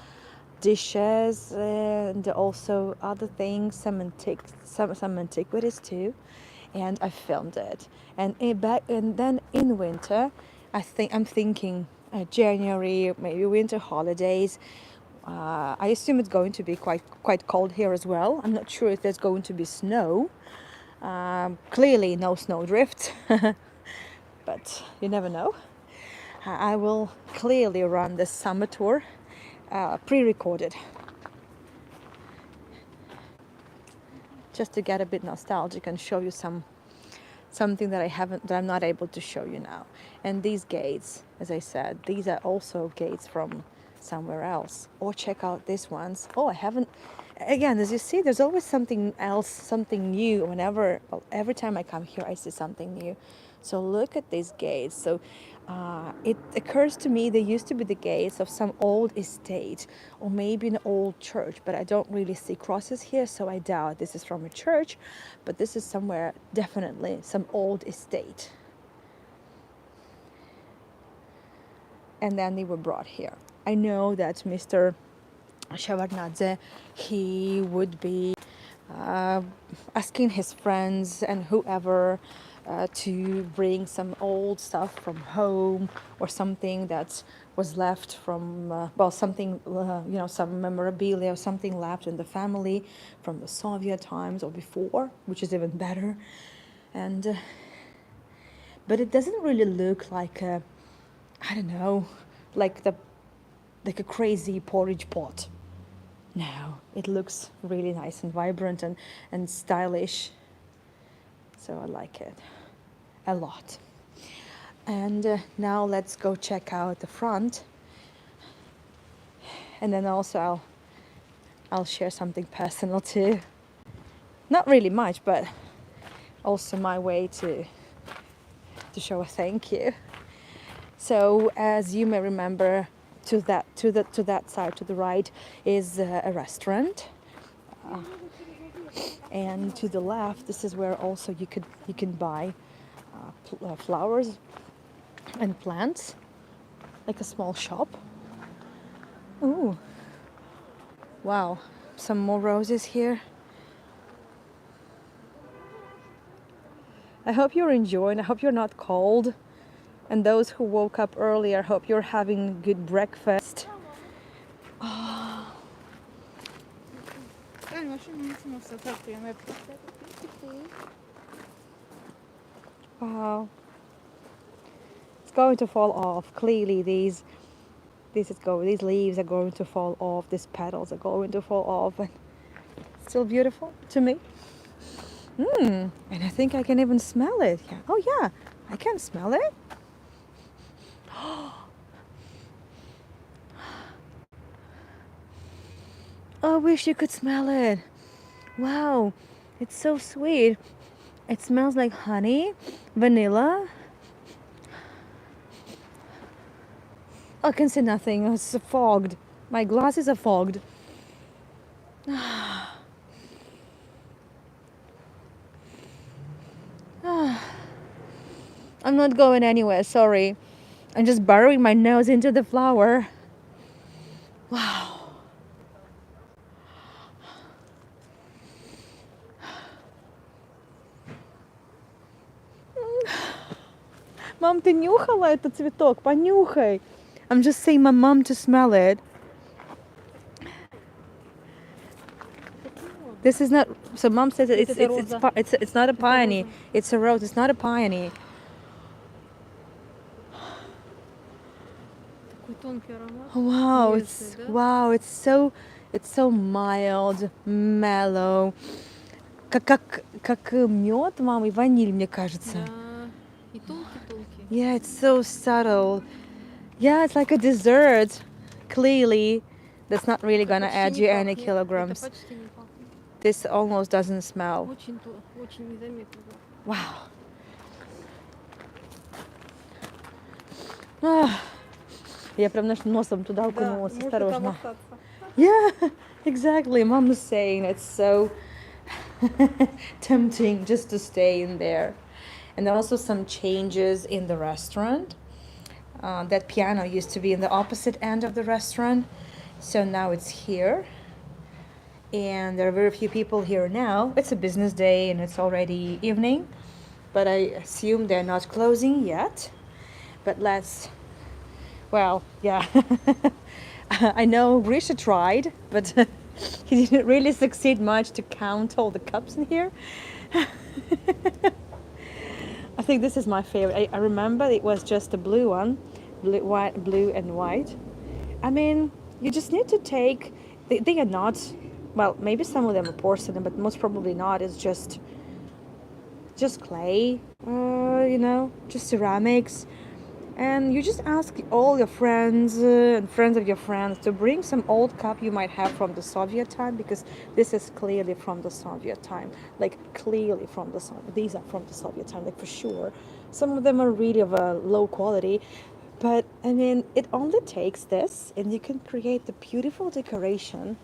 dishes and also other things, some antiquities too, and I filmed it. And then in winter, I'm thinking January, maybe winter holidays. I assume it's going to be quite cold here as well. I'm not sure if there's going to be snow. Clearly, no snowdrift, but you never know. I will clearly run the summer tour pre-recorded, just to get a bit nostalgic and show you something that I'm not able to show you now. And these gates, as I said, these are also gates from somewhere else. Or check out these ones. Oh, I haven't. Again, as you see, there's always something else, something new. Every time I come here, I see something new. So look at these gates. So it occurs to me they used to be the gates of some old estate or maybe an old church, but I don't really see crosses here, so I doubt this is from a church, but this is somewhere, definitely some old estate. And then they were brought here. I know that Mr. Shevardnadze, he would be asking his friends and whoever to bring some old stuff from home or something that was left from, something, some memorabilia or something left in the family from the Soviet times or before, which is even better. And, but it doesn't really look like I don't know, like a crazy porridge pot. No, it looks really nice and vibrant and stylish. So I like it a lot. And now let's go check out the front. And then also I'll share something personal too. Not really much, but also my way to show a thank you. So as you may remember, to that side, to the right, is a restaurant, and to the left, this is where also you can buy flowers and plants, like a small shop. Ooh, wow! Some more roses here. I hope you're enjoying. I hope you're not cold. And those who woke up earlier, I hope you're having good breakfast. Wow. It's going to fall off. Clearly these leaves are going to fall off. These petals are going to fall off. And it's still beautiful to me. And I think I can even smell it. Yeah. Oh yeah, I can smell it. Oh, I wish you could smell it. Wow, it's so sweet. It smells like honey, vanilla. I can see nothing. It's fogged. My glasses are fogged. I'm not going anywhere, sorry. I'm just burrowing my nose into the flower. Wow. Мам, ты нюхала этот цветок? Понюхай. I'm just saying my mom to smell it. This is not. So mom says it's not a peony. It's a rose. It's not a peony. Wow, it's so mild, mellow. Как мед, мам, и ваниль, мне кажется. Yeah, it's so subtle. Yeah, it's like a dessert. Clearly, that's not really gonna add you any kilograms. This almost doesn't smell. Wow. Я прям носом туда окунулась, осторожно. Yeah, exactly. Mom was saying it's so tempting just to stay in there. And also some changes in the restaurant. That piano used to be in the opposite end of the restaurant, so now it's here. And there are very few people here now. It's a business day and it's already evening, but I assume they're not closing yet. But let's, well, yeah. I know Grisha tried, but he didn't really succeed much to count all the cups in here. I think this is my favorite. I remember it was just a blue one, blue and white. I mean, you just need to take. They are not. Well, maybe some of them are porcelain, but most probably not. It's just clay. Just ceramics. And you just ask all your friends and friends of your friends to bring some old cup you might have from the Soviet time, because this is clearly from the Soviet time, like clearly from the Soviet. These are from the Soviet time, like for sure. Some of them are really of a low quality, but I mean, it only takes this, and you can create the beautiful decoration.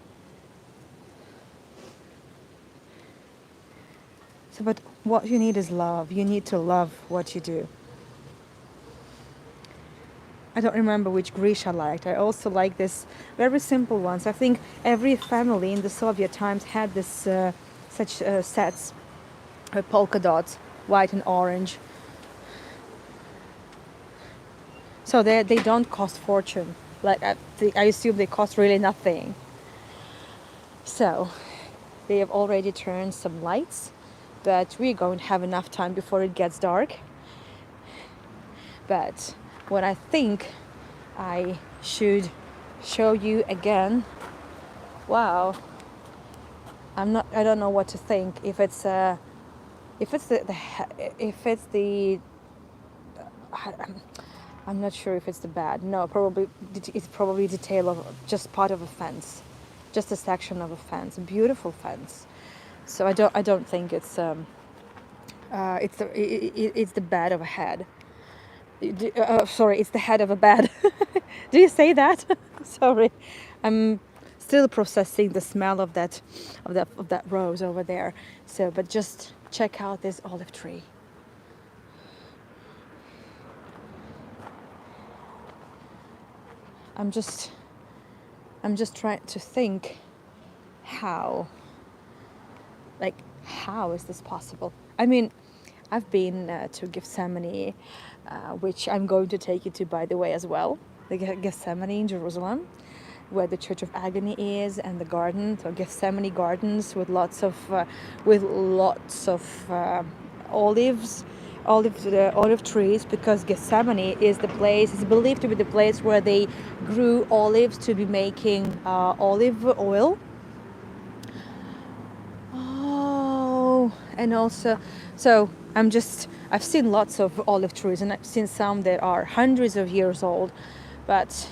So, but what you need is love. You need to love what you do. I don't remember which Grisha liked. I also like this very simple ones. I think every family in the Soviet times had this such sets with polka dots, white and orange. So they don't cost fortune. Like I assume they cost really nothing. So they have already turned some lights, but we're going to have enough time before it gets dark. But what I think I should show you again. Wow, I don't know what to think. If it's the I'm not sure if it's the bad. No, probably it's probably detail of just part of a fence, just a section of a fence, a beautiful fence. So I don't think it's the bed of a head. Sorry, it's the head of a bed. Do you say that? Sorry, I'm still processing the smell of that rose over there. So, but just check out this olive tree. I'm just trying to think how, like, how is this possible? I mean, I've been to Gethsemane, which I'm going to take you to, by the way, as well. The Gethsemane in Jerusalem, where the Church of Agony is, and the garden, so Gethsemane Gardens with lots of olive trees, because Gethsemane is the place. It's believed to be the place where they grew olives to be making olive oil. Oh, and also, so I've seen lots of olive trees, and I've seen some that are hundreds of years old, but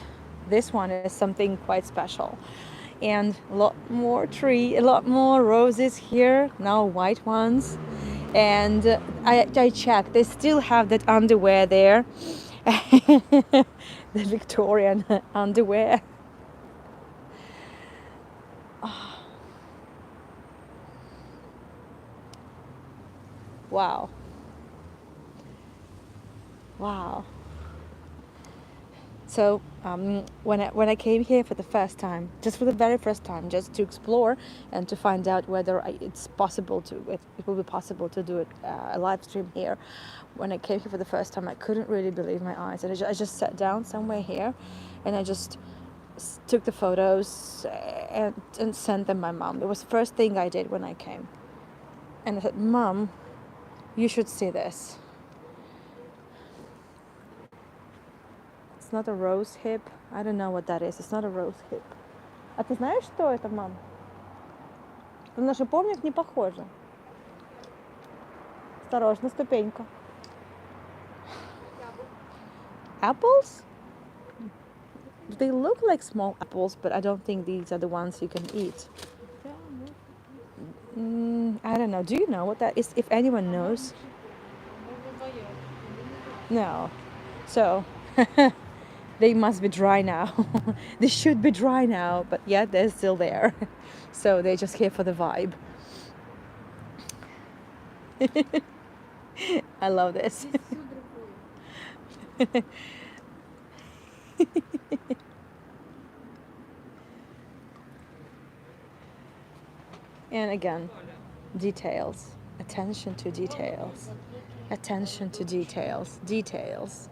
this one is something quite special. And a lot more roses here, now white ones. And I checked, they still have that underwear there, the Victorian underwear. Wow. Wow. So when I came here for the first time, just for the very first time, just to explore and to find out whether it will be possible to do a live stream here. When I came here for the first time, I couldn't really believe my eyes, and I just sat down somewhere here, and I just took the photos and sent them my mom. It was the first thing I did when I came, and I said, "Mom, you should see this." It's not a rose hip. I don't know what that is. It's not a rose hip. А ты знаешь, что это, мам? На шиповник не похоже. Осторожно, ступенька. Apples? They look like small apples, but I don't think these are the ones you can eat. I don't know. Do you know what that is? If anyone knows. No. So they must be dry now. They should be dry now, but yeah, they're still there. So they're just here for the vibe. I love this. And again, details. Attention to details. Attention to details. Details.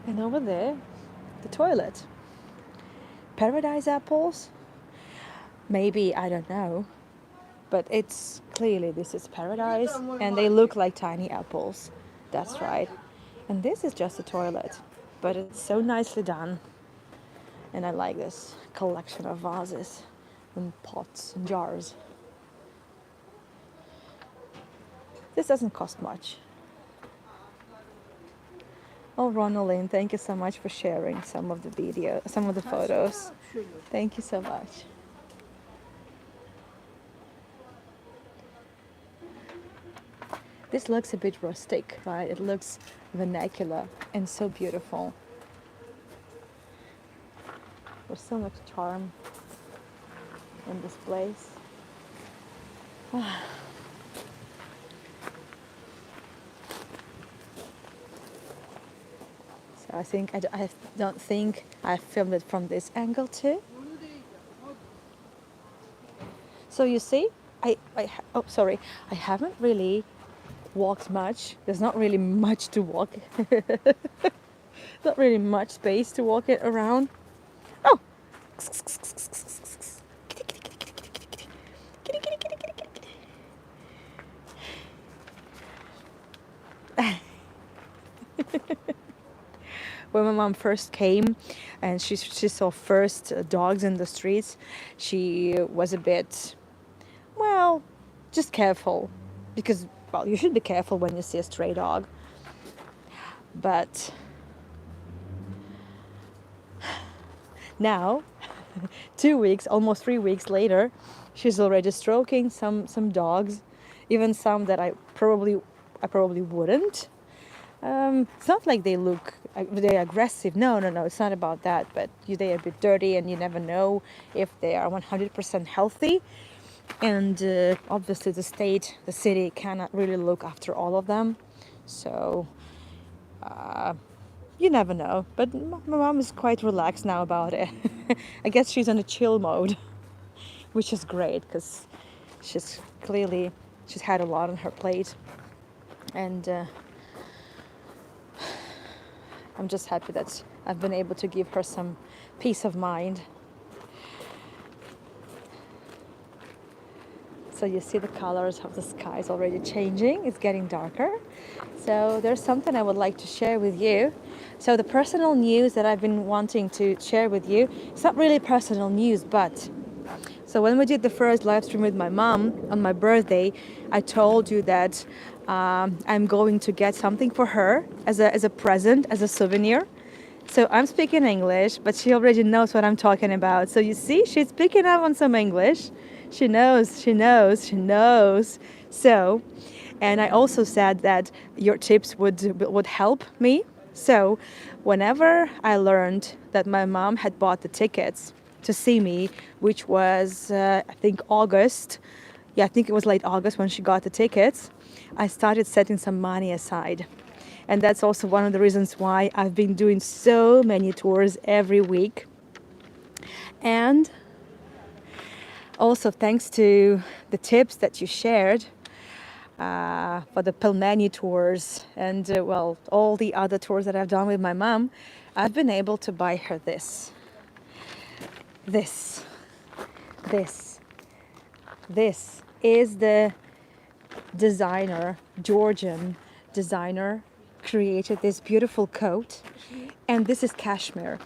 And over there, the toilet. Paradise apples? Maybe, I don't know. But it's clearly this is paradise and they look like tiny apples. That's right. And this is just a toilet, but it's so nicely done. And I like this collection of vases and pots and jars. This doesn't cost much. Oh, Ronaldin, thank you so much for sharing some of the video, some of the photos. Thank you so much. This looks a bit rustic, right? It looks vernacular and so beautiful. There's so much charm in this place. So I think I don't think I filmed it from this angle too. So you see, oh sorry, I haven't really walked much. There's not really much to walk. Not really much space to walk it around. Oh. When my mom first came and she saw first dogs in the streets, she was a bit, well, just careful. Because, well, you should be careful when you see a stray dog. But now, 2 weeks, almost 3 weeks later, she's already stroking some dogs, even some that I probably wouldn't. It's not like they look they're aggressive. No, it's not about that. But they're a bit dirty, and you never know if they are 100% healthy. And obviously, the city cannot really look after all of them. So you never know. But my mom is quite relaxed now about it. I guess she's on a chill mode, which is great because she's had a lot on her plate, and I'm just happy that I've been able to give her some peace of mind. So you see the colors of the sky is already changing. It's getting darker. So there's something I would like to share with you. So the personal news that I've been wanting to share with you, it's not really personal news, but so when we did the first live stream with my mom on my birthday, I told you that I'm going to get something for her as a present, as a souvenir. So I'm speaking English, but she already knows what I'm talking about. So you see, she's picking up on some English. She knows. So, and I also said that your tips would help me. So whenever I learned that my mom had bought the tickets to see me, which was, I think, August. Yeah, I think it was late August when she got the tickets. I started setting some money aside. And that's also one of the reasons why I've been doing so many tours every week. And also thanks to the tips that you shared for the Pelmeni tours and, well, all the other tours that I've done with my mom, I've been able to buy her this. This is the designer, Georgian designer, created this beautiful coat, and this is cashmere.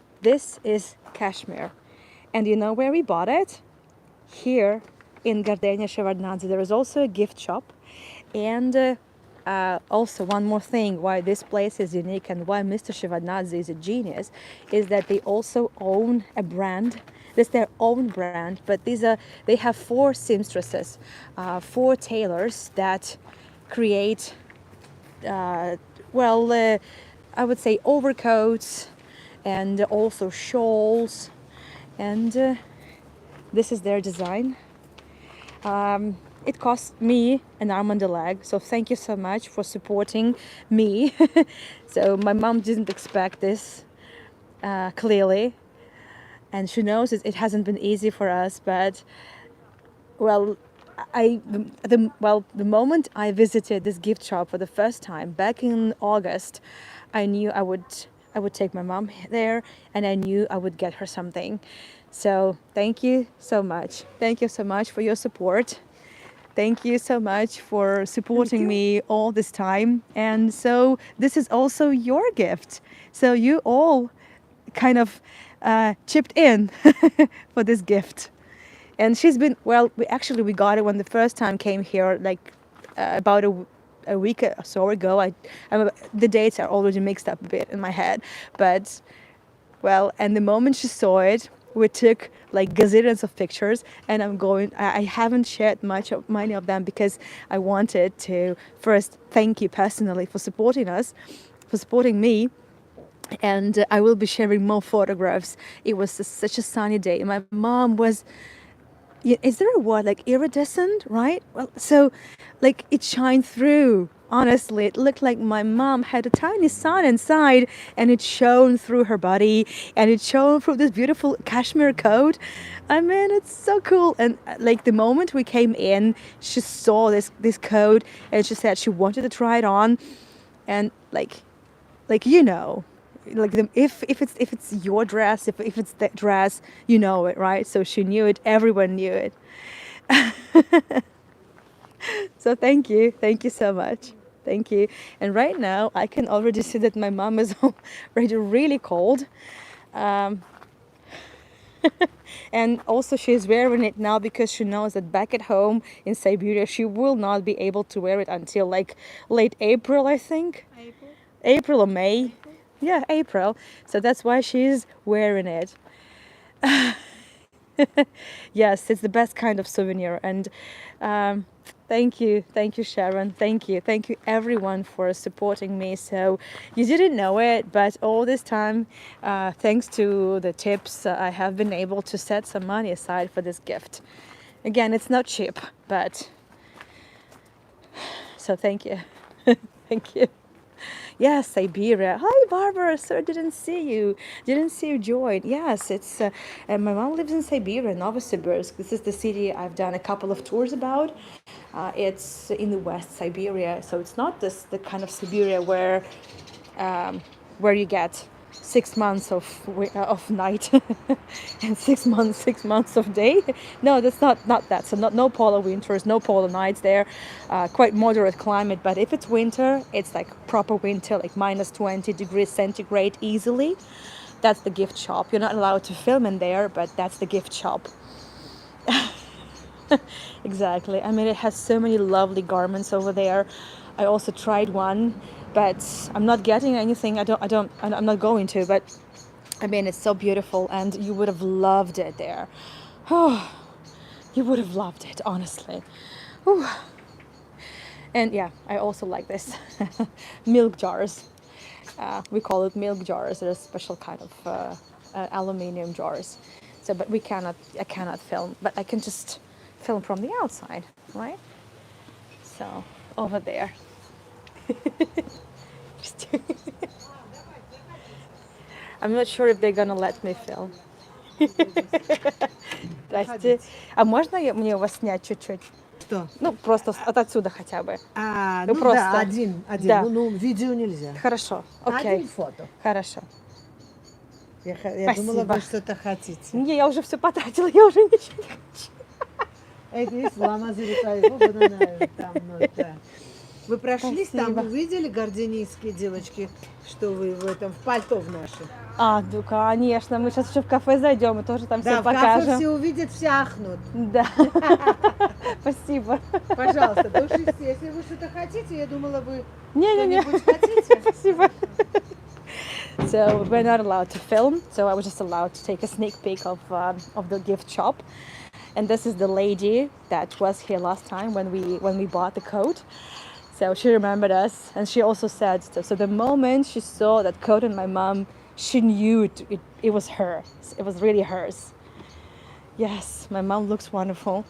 And you know where we bought it? Here in Gardenia, Shevardnadze. There is also a gift shop, and also one more thing why this place is unique and why Mr. Shevardnadze is a genius is that they also own a brand. It's their own brand, but they have 4 seamstresses, 4 tailors that create, I would say overcoats and also shawls, and this is their design. It cost me an arm and a leg, so thank you so much for supporting me. So my mom didn't expect this, clearly. And she knows it hasn't been easy for us, but well, the moment I visited this gift shop for the first time back in August, I knew I would I would take my mom there, and I knew I would get her something. So thank you so much. Thank you so much for your support. Thank you so much for supporting me all this time. And so this is also your gift. So you all kind of chipped in for this gift. And she's been, well, we got it when the first time came here, like about a week or so ago. The dates are already mixed up a bit in my head. But, well, and the moment she saw it, we took like gazillions of pictures, and I haven't shared many of them because I wanted to first thank you personally for supporting us, for supporting me, and I will be sharing more photographs. It was such a sunny day. My mom was, is there a word, like iridescent, right? Well, so like it shined through. Honestly, it looked like my mom had a tiny sun inside, and it shone through her body, and it shone through this beautiful cashmere coat. I mean, it's so cool. And like the moment we came in, she saw this coat, and she said she wanted to try it on, and like like if it's your dress, if it's that dress, you know it, right? So she knew it, everyone knew it. So thank you so much, thank you. And right now I can already see that my mom is already really cold, um, and also she's wearing it now because she knows that back at home in Siberia she will not be able to wear it until like late April, I think. April. April or May. Yeah, April. So that's why she's wearing it. Yes, it's the best kind of souvenir. And um, thank you, Sharon. Thank you, everyone, for supporting me. So you didn't know it, but all this time, thanks to the tips, I have been able to set some money aside for this gift. Again, it's not cheap, but so thank you, thank you. Yes, Siberia. Hi, Barbara. Sir, didn't see you. Didn't see you join. Yes, it's. My mom lives in Siberia, Novosibirsk. This is the city I've done a couple of tours about. It's in the West Siberia, so it's not the kind of Siberia um, where you get 6 months of night and 6 months of day. No, that's not that. So no polar winters, no polar nights there. Quite moderate climate, but if it's winter, it's like proper winter, like minus 20 degrees centigrade easily. That's the gift shop. You're not allowed to film in there, but that's the gift shop. Exactly. I mean, it has so many lovely garments over there. I also tried one, but I'm not getting anything. I'm not going to, but I mean, it's so beautiful, and you would have loved it there. Oh, you would have loved it, honestly. Whew. And yeah, I also like this milk jars. We call it milk jars. They're a special kind of aluminium jars. So, but I cannot film, but I can just film from the outside, right? So, over there. I'm not sure if they're gonna let me film. Здрасте. А можно мне у вас снять чуть-чуть? Что? Ну, просто от отсюда хотя бы. Ну просто. да, один. Да. Ну, видео нельзя. Хорошо, окей. Один фото. Хорошо. Я Спасибо. думала, вы что-то хотите. Не, я уже все потратила, я уже ничего не хочу. Это есть лама там, ну, да. Вы прошлись там, Спасибо. вы видели гарденийские девочки, что вы в этом, в пальто в нашем? Ну конечно, мы сейчас еще в кафе зайдем и тоже там Да, все в кафе покажем. все увидят, все ахнут. Да. Спасибо. Пожалуйста, душите. Если вы что-то хотите, я думала, вы Не-не-не. что-нибудь хотите. Спасибо. So we're not allowed to film, so I was just allowed to take a sneak peek of the gift shop. And this is the lady that was here last time when we bought the coat. So she remembered us, and she also said, so the moment she saw that coat on my mom, she knew it was her. It was really hers. Yes, my mom looks wonderful.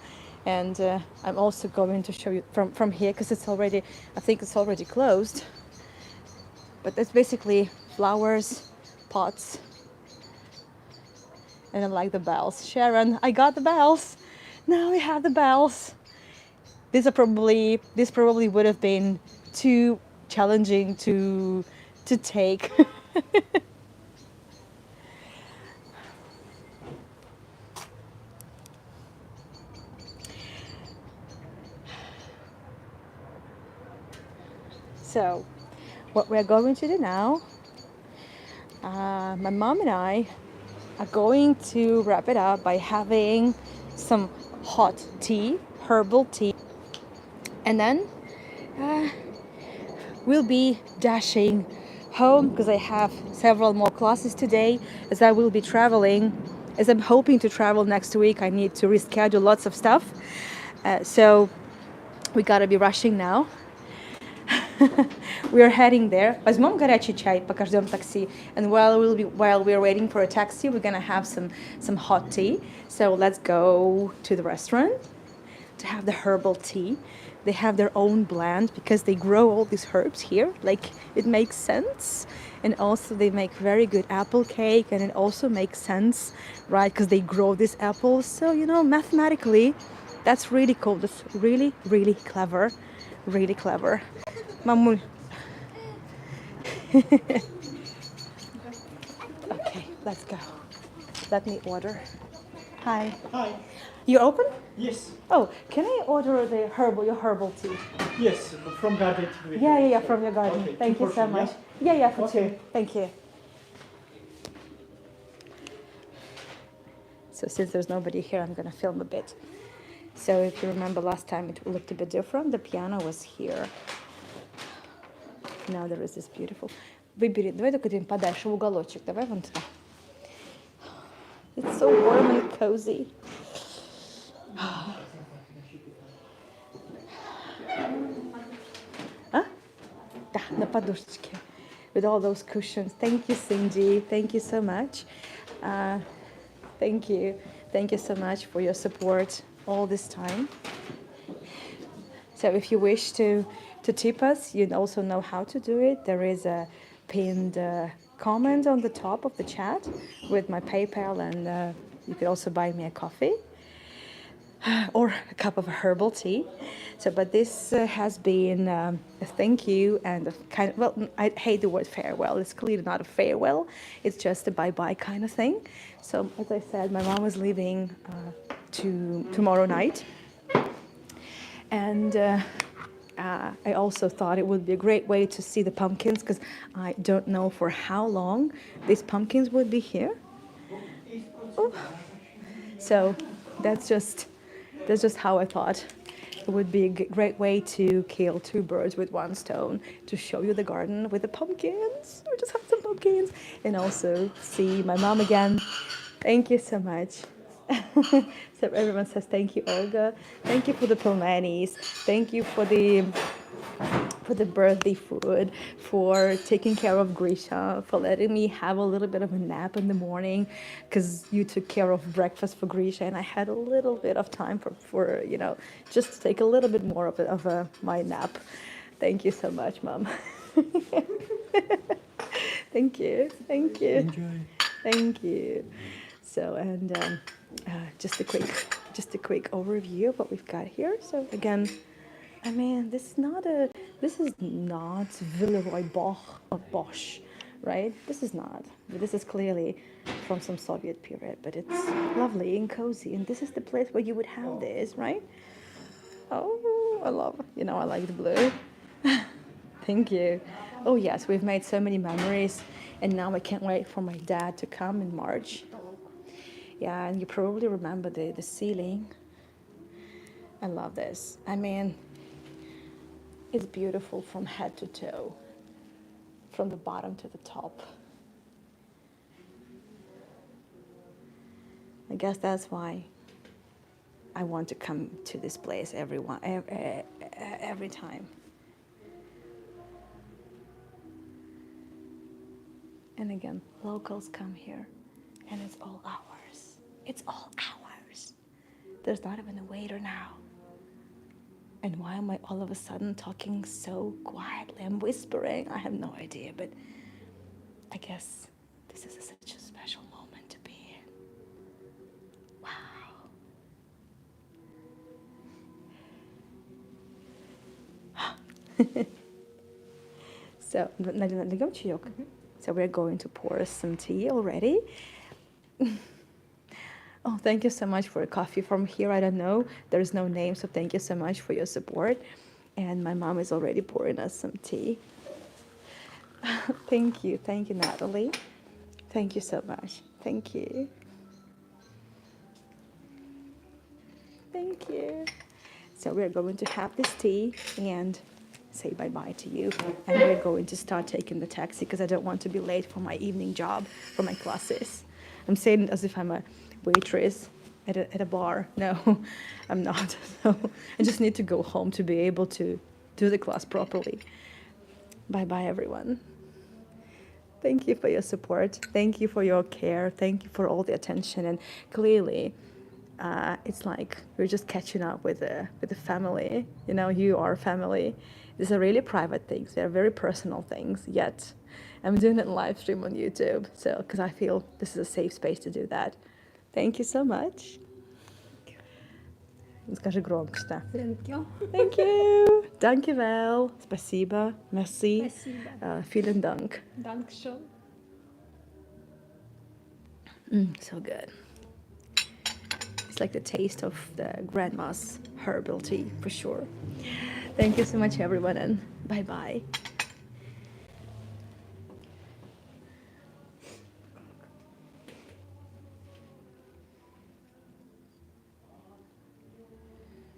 And I'm also going to show you from here, because I think it's already closed. But that's basically flowers, pots, and I like the bells. Sharon, I got the bells. Now we have the bells. This probably would have been too challenging to take. So, what we're going to do now, my mom and I are going to wrap it up by having some hot tea, herbal tea, and then we'll be dashing home because I have several more classes today as I will be traveling. As I'm hoping to travel next week, I need to reschedule lots of stuff. So we gotta be rushing now. We are heading there. Возьмем горячий чай, пока ждем такси. And while we're waiting for a taxi, we're gonna have some hot tea. So let's go to the restaurant to have the herbal tea. They have their own blend because they grow all these herbs here. Like it makes sense. And also they make very good apple cake, and it also makes sense, right? Because they grow these apples. So, mathematically, that's really cool. That's really, really clever. Really clever. Mamul. Okay, let's go. Let me order. Hi. Hi. You open? Yes. Oh, can I order your herbal tea? Yes, from Gardenia. Yeah, from your garden. Okay, Thank two you so portion, much. yeah? Yeah, for Okay. two. Thank you. So since there's nobody here, I'm gonna film a bit. So if you remember last time, it looked a bit different. The piano was here. Now there is this beautiful. Выбери, давай только ты подальше в уголочек. Давай вон туда. It's so warm and cozy. А? Да, на подушечке. With all those cushions. Thank you, Cindy. Thank you so much. Thank you. Thank you so much for your support all this time. So if you wish to tip us, you also know how to do it. There is a pinned comment on the top of the chat with my PayPal, and you could also buy me a coffee or a cup of herbal tea. So, but this has been a thank you and a kind of, well, I hate the word farewell. It's clearly not a farewell. It's just a bye-bye kind of thing. So, as I said, my mom was leaving tomorrow night. And I also thought it would be a great way to see the pumpkins because I don't know for how long these pumpkins would be here. Oh. So that's just how I thought it would be a great way to kill two birds with one stone, to show you the garden with the pumpkins. We just have some pumpkins, and also see my mom again. Thank you so much. So everyone says thank you, Olga. Thank you for the pelmenis. Thank you for the birthday food, for taking care of Grisha, for letting me have a little bit of a nap in the morning, because you took care of breakfast for Grisha, and I had a little bit of time for just to take a little bit more of my nap. Thank you so much, Mom. Thank you. Enjoy. Thank you. So, and just a quick overview of what we've got here. So again, I mean, this is not Villeroy Boch of Bosch, right? This is not. But this is clearly from some Soviet period, but it's lovely and cozy, and this is the place where you would have this, right? Oh, I love. I like the blue. Thank you. Oh yes, we've made so many memories, and now I can't wait for my dad to come in March. Yeah, and you probably remember the ceiling. I love this. I mean, it's beautiful from head to toe, from the bottom to the top. I guess that's why I want to come to this place every time. And again, locals come here, and it's all ours. It's all ours. There's not even a waiter now. And why am I all of a sudden talking so quietly? I'm whispering. I have no idea, but I guess this is such a special moment to be in. Wow. So, нальем чаек? So we're going to pour some tea already. Oh, thank you so much for a coffee from here. I don't know. There's no name, so thank you so much for your support. And my mom is already pouring us some tea. Thank you, Natalie. Thank you so much. Thank you. Thank you. So we're going to have this tea and say bye-bye to you. And we're going to start taking the taxi because I don't want to be late for my evening job, for my classes. I'm saying it as if I'm a waitress at a bar. No, I'm not. So I just need to go home to be able to do the class properly. Bye-bye, everyone. Thank you for your support. Thank you for your care. Thank you for all the attention. And clearly, it's like we're just catching up with the family. You know, you are family. These are really private things. They're very personal things. Yet, I'm doing it in live stream on YouTube. So, because I feel this is a safe space to do that. Thank you so much. Скажи громко. Thank you. Thank you. Dankjewel. Спасибо. Merci. Спасибо. Vielen Dank. Dankeschön. So good. It's like the taste of the grandma's herbal tea, for sure. Thank you so much, everyone, and bye-bye.